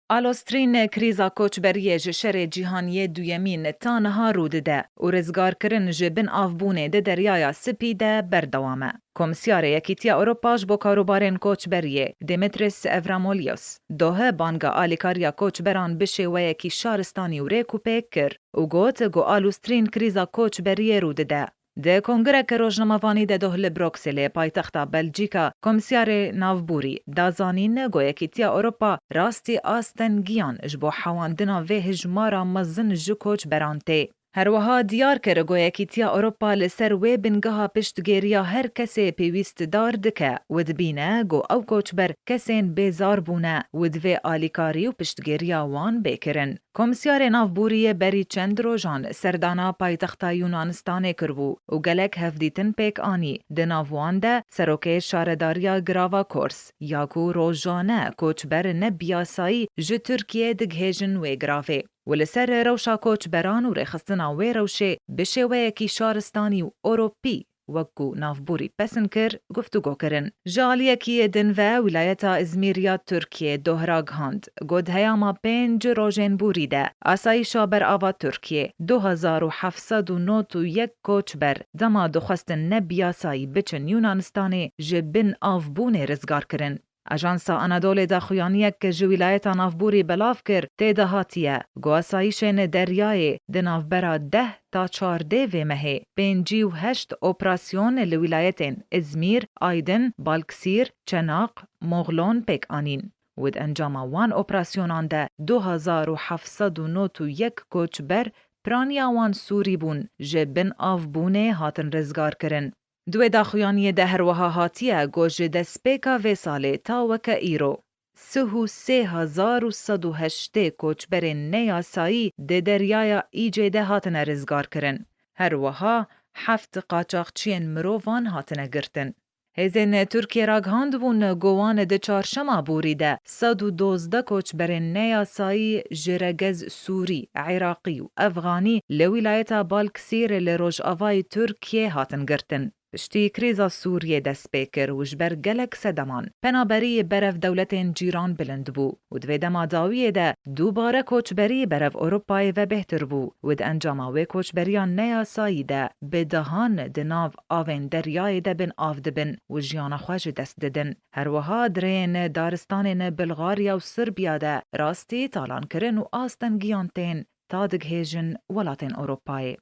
آلوسترین کریزا کوچبریه جشر جیهانی دویمین تانها رود ده و رزگار کرن جبن آفبونه ده دریایا سپی ده بردوامه. کمیسیار یکیتیا اروپاش با کاروبارن کوچبریه دیمتریس افرامولیوس دوه بانگا آلیکاریا کوچبران بشه و یکی شارستانی و ریکو پیکر و گوت گو آلوسترین کریزا کوچبریه رود ده. ده کنگره که روزنامه‌وانی ده دوه لبروکسل پایتخت بلژیکا کمیسیار ناوبوری دازانین گو یکیتیا اروپا راستی آستنگیان جبو حواندنا و هجمارا مزن جو کوچبرانته. هر وها دیار کر گو یکیتیا اروپا لسر و بنگاه پشتگیریا هر کسی پیویست دار دکه و دبینه گو او کوچبر کسین بیزار بونه و دوی آلیکاری و پشتگیریا وان بکرن. کمیسیار ناوبوری بری چند روزان سردانا پایتختا یونانستان کربو و گلک هفدیتن پیک آنی ده ناوان ده سروکه شارداریا گراوا کورس یاکو روزانه کوچبر نبیاسایی جو ترکیه دگهجن و گرافه. ولسر روشا کوچبران و رخصتنا و روشه بشه و یکی شارستانی و اوروپی وکو نافبوری پسن کر گفتگو کرن. جالیکی دنوه ولایتا ازمیریا ترکیه دوهراگ هاند. گود هیاما 5 روژن بوریده. آسایشا بر آوا ترکیه 2791 کوچبر دما دخستن نبیاسایی بچن یونانستان جبن آفبونه رزگار کرن. اجانسا آنادول داخویانیک که جو ولایت نافبوری بلاف کر تیده هاتیه گواسایشن دریای دنافبرا 10 تا 14 و مهه 58 اپراسیون لولایتین ازمیر، آیدن، بالکسیر، چناق، مغلون پیک آنین. ود انجام وان اپراسیونان ده 2791 کوچبر پرانیا وان سوری بون جبن آف بونه هاتن رزگار کرن. دوی داخویانی ده هر وها هاتیه گوش دسپیکا و ساله تا وکا ایرو. 3108 کوچبر نیاسایی ده دریایا ایجه ده هاتن رزگار کرن. هر وها 7 قاچاقچین مرووان هاتن گرتن. هزین ترکیه راگ هاندوون گوان ده چارشما بوریده 112 کوچبر نیاسایی جرگز سوری، عراقی و افغانی لولایتا بالکسیر لروج آوای ترکیه هاتن گرتن. پشتی کریزا سوریه دست بیکر و جبر گلک سدمان. پنابری برف دولتین جیران بلند بو. و دوی دما داویه ده دوباره کوچبری برف اروپای و بهتر بو. و ده انجاماوی کوچبریان نیاسایی ده بدهان دناو آوین دریای ده بن آف ده بن و جیان خواج دست ددن. هر وها درین دارستان بلغاریا و سربیا ده راستی تالان کرن و آستنگیان تین تا دگهیجن ولاتین اروپای.